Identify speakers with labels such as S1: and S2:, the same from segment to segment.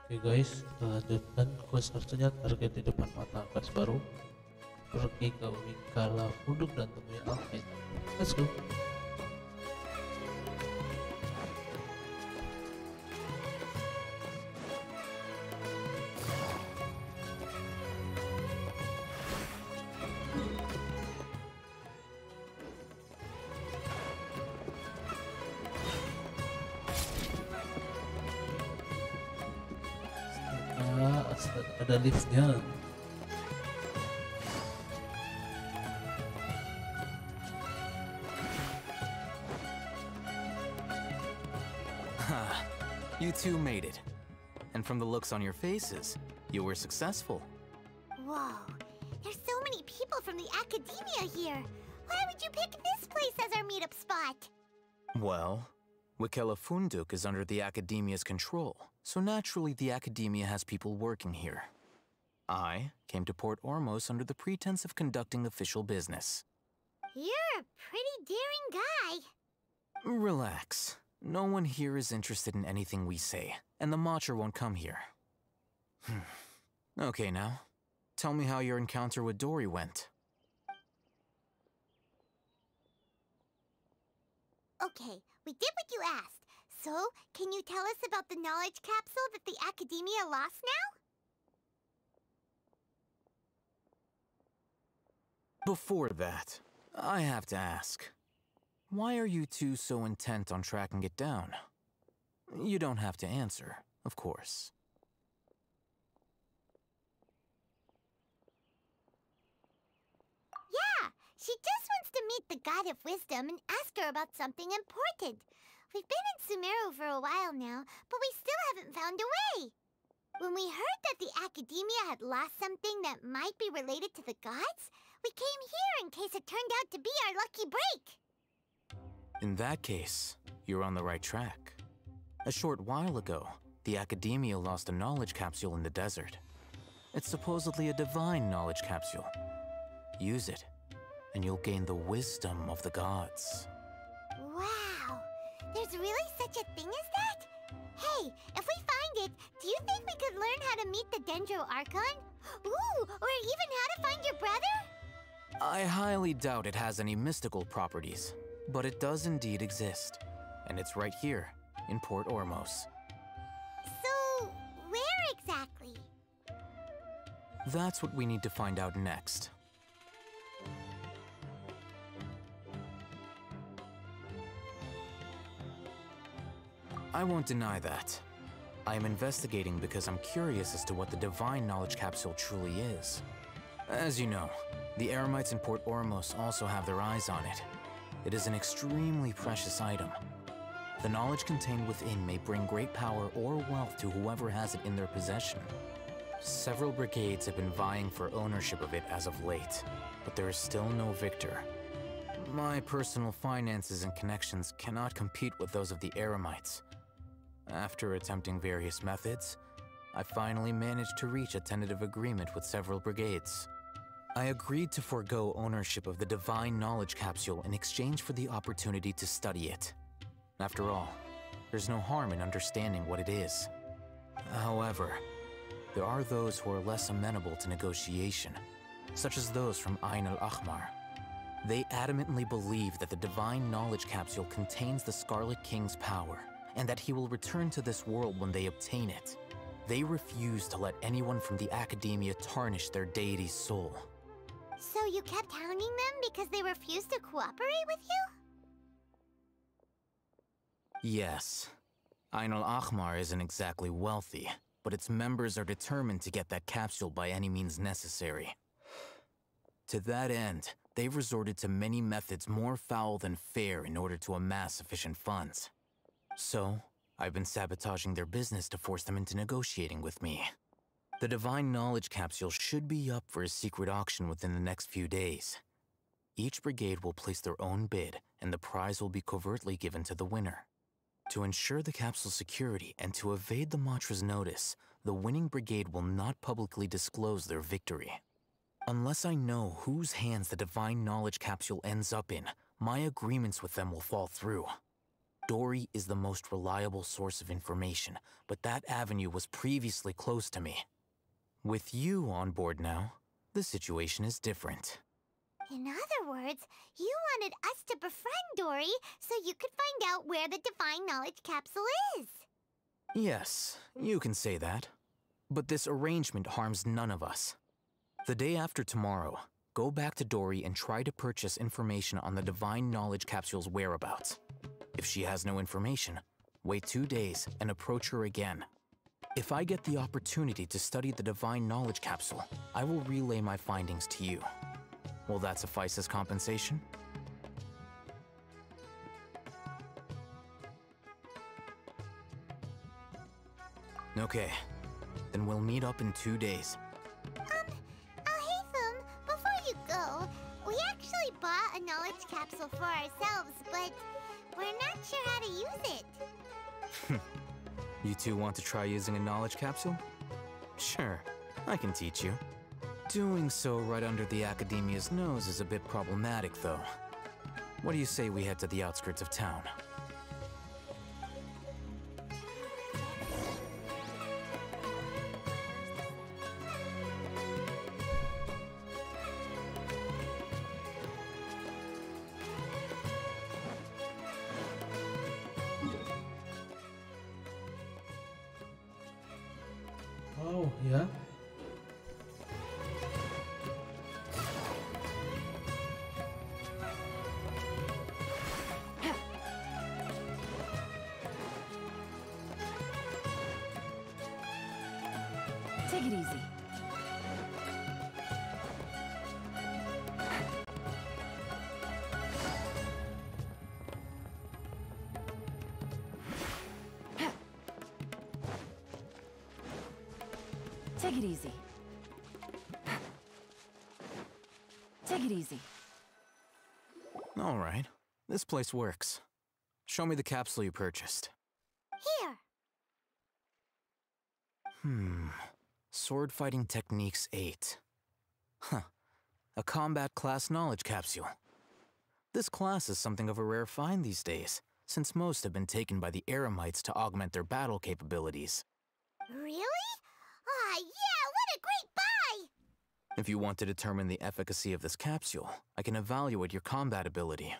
S1: Oke guys, kita lanjutkan quest Archonnya. Target di depan mata quest baru. Pergi ke Wikala Funduk dan temui Alvin. Let's go. Ada liftnya.
S2: You two made it. And from the looks on your faces, you were successful.
S3: Whoa, there's so many people from the academia here. Why would you pick this place as our meetup spot?
S2: Well, Wikela Funduk is under the academia's control, so naturally the academia has people working here. I came to Port Ormos under the pretense of conducting official business.
S3: You're a pretty daring guy.
S2: Relax. No one here is interested in anything we say, and the Matcher won't come here. Okay now, tell me how your encounter with Dory went.
S3: Okay, we did what you asked. So, can you tell us about the knowledge capsule that the academia lost now?
S2: Before that, I have to ask, why are you two so intent on tracking it down? You don't have to answer, of course.
S3: Yeah, she just wants to meet the God of Wisdom and ask her about something important. We've been in Sumeru for a while now, but we still haven't found a way. When we heard that the academia had lost something that might be related to the gods, we came here in case it turned out to be our lucky break.
S2: In that case, you're on the right track. A short while ago, the academia lost a knowledge capsule in the desert. It's supposedly a divine knowledge capsule. Use it, and you'll gain the wisdom of the gods.
S3: Wow, there's really such a thing as that? Hey, if we find it, do you think we could learn how to meet the Dendro Archon? Ooh, or even how to find your brother?
S2: I highly doubt it has any mystical properties, but it does indeed exist. And it's right here, in Port Ormos.
S3: So, where exactly?
S2: That's what we need to find out next. I won't deny that. I am investigating because I'm curious as to what the divine knowledge capsule truly is. As you know, the Eremites in Port Ormos also have their eyes on it. It is an extremely precious item. The knowledge contained within may bring great power or wealth to whoever has it in their possession. Several brigades have been vying for ownership of it as of late, but there is still no victor. My personal finances and connections cannot compete with those of the Eremites. After attempting various methods, I finally managed to reach a tentative agreement with several brigades. I agreed to forego ownership of the divine knowledge capsule in exchange for the opportunity to study it. After all, there's no harm in understanding what it is. However, there are those who are less amenable to negotiation, such as those from Ain al-Ahmar. They adamantly believe that the divine knowledge capsule contains the Scarlet King's power, and that he will return to this world when they obtain it. They refuse to let anyone from the academia tarnish their deity's soul.
S3: So you kept hounding them because they refused to cooperate with you?
S2: Yes. Ain al-Ahmar isn't exactly wealthy, but its members are determined to get that capsule by any means necessary. To that end, they've resorted to many methods more foul than fair in order to amass sufficient funds. So, I've been sabotaging their business to force them into negotiating with me. The divine knowledge capsule should be up for a secret auction within the next few days. Each brigade will place their own bid, and the prize will be covertly given to the winner. To ensure the capsule's security and to evade the Matra's notice, the winning brigade will not publicly disclose their victory. Unless I know whose hands the divine knowledge capsule ends up in, my agreements with them will fall through. Dory is the most reliable source of information, but that avenue was previously closed to me. With you on board now, the situation is different.
S3: In other words, you wanted us to befriend Dory so you could find out where the Divine Knowledge Capsule is.
S2: Yes, you can say that. But this arrangement harms none of us. The day after tomorrow, go back to Dory and try to purchase information on the Divine Knowledge Capsule's whereabouts. If she has no information, wait 2 days and approach her again. If I get the opportunity to study the Divine Knowledge Capsule, I will relay my findings to you. Will that suffice as compensation? Okay, then we'll meet up in 2 days.
S3: Alhaitham, before you go, we actually bought a knowledge capsule for ourselves, but we're not sure how to use it.
S2: You two want to try using a knowledge capsule? Sure, I can teach you. Doing so right under the Academia's nose is a bit problematic, though. What do you say we head to the outskirts of town?
S1: Oh ya.
S4: Take it easy. Take it easy. Take it easy.
S2: All right, this place works. Show me the capsule you purchased.
S3: Here.
S2: Sword Fighting Techniques 8. Huh. A combat class knowledge capsule. This class is something of a rare find these days, since most have been taken by the Eremites to augment their battle capabilities.
S3: Really? Aw, yeah, what a great buy!
S2: If you want to determine the efficacy of this capsule, I can evaluate your combat ability.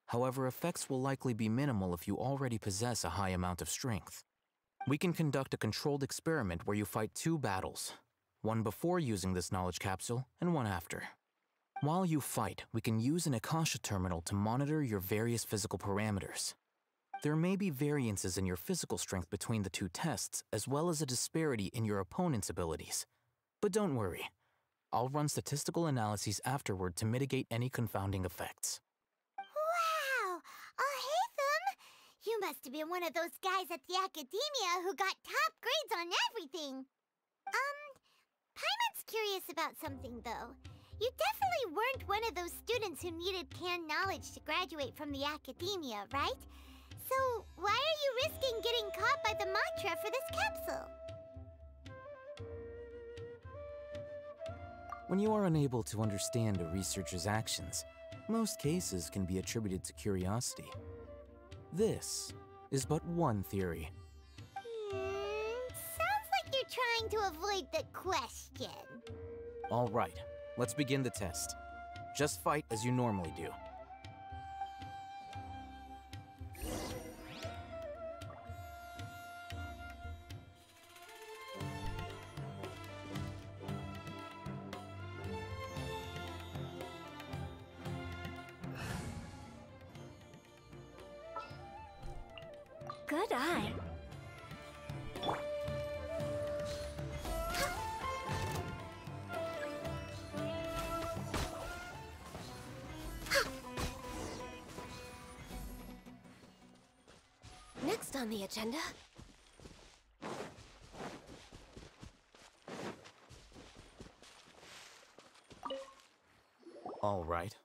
S2: However, effects will likely be minimal if you already possess a high amount of strength. We can conduct a controlled experiment where you fight 2 battles, one before using this knowledge capsule and one after. While you fight, we can use an Akasha terminal to monitor your various physical parameters. There may be variances in your physical strength between the 2 tests, as well as a disparity in your opponent's abilities. But don't worry, I'll run statistical analyses afterward to mitigate any confounding effects.
S3: Wow! Alhaitham! You must have been one of those guys at the Academia who got top grades on everything. Paimon's curious about something, though. You definitely weren't one of those students who needed canned knowledge to graduate from the Academia, right? So, why are you risking getting caught by the mantra for this capsule?
S2: When you are unable to understand a researcher's actions, most cases can be attributed to curiosity. This is but one theory.
S3: Sounds like you're trying to avoid the question.
S2: All right, let's begin the test. Just fight as you normally do.
S4: Good eye. Next on the agenda.
S2: All right.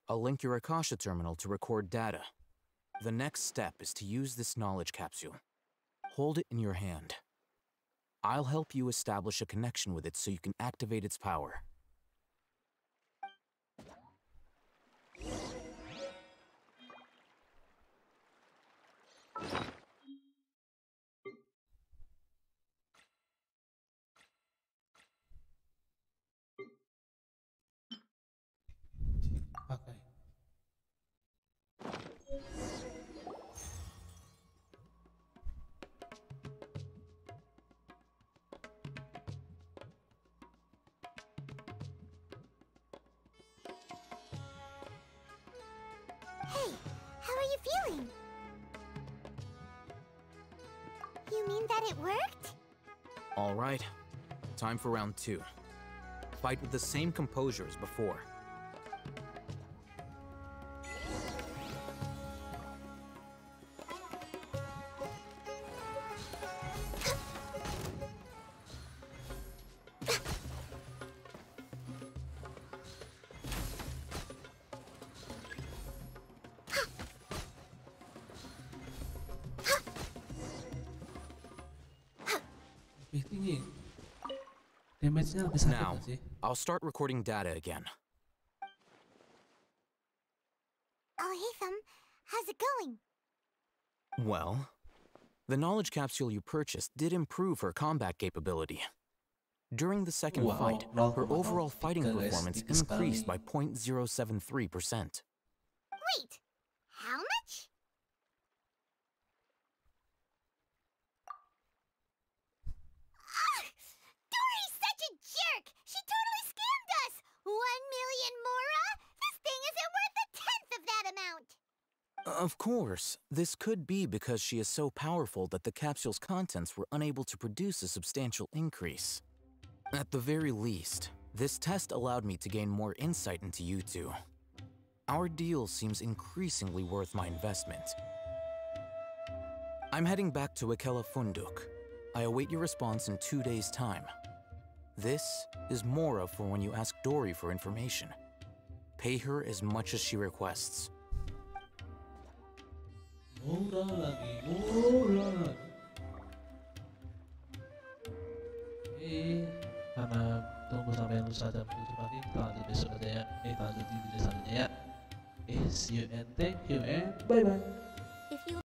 S2: I'll link your Akasha terminal to record data. The next step is to use this knowledge capsule. Hold it in your hand. I'll help you establish a connection with it so you can activate its power.
S3: Hey, how are you feeling? You mean that it worked?
S2: All right, time for round 2. Fight with the same composure as before.
S1: Lebih tinggi. Damage-nya lebih sakit
S2: Now,
S1: nggak sih?
S2: I'll start recording data again.
S3: Oh, hey, Thumb. How's it going?
S2: Well, the knowledge capsule you purchased did improve her combat capability. During the second
S1: Wow,
S2: fight, her overall fighting
S1: 0,03 guys,
S2: performance
S1: tipis
S2: increased
S1: sekali.
S2: by 0.073%.
S3: Wait, how much? Ah! Dory's such a jerk! She totally scammed us! 1,000,000 mora? This thing isn't worth a tenth of that amount!
S2: Of course, this could be because she is so powerful that the capsule's contents were unable to produce a substantial increase. At the very least, this test allowed me to gain more insight into you two. Our deal seems increasingly worth my investment. I'm heading back to Akela Funduk. I await your response in 2 days' time. This is Mora for when you ask Dory for information. Pay her as much as she requests.
S1: Murah lagi, murah lagi. Oke, karena tunggu sampai lusa jam 7 pagi, kita lanjut besok aja ya. Kita lanjut di video selanjutnya ya. See you and thank you and bye bye.
S3: If you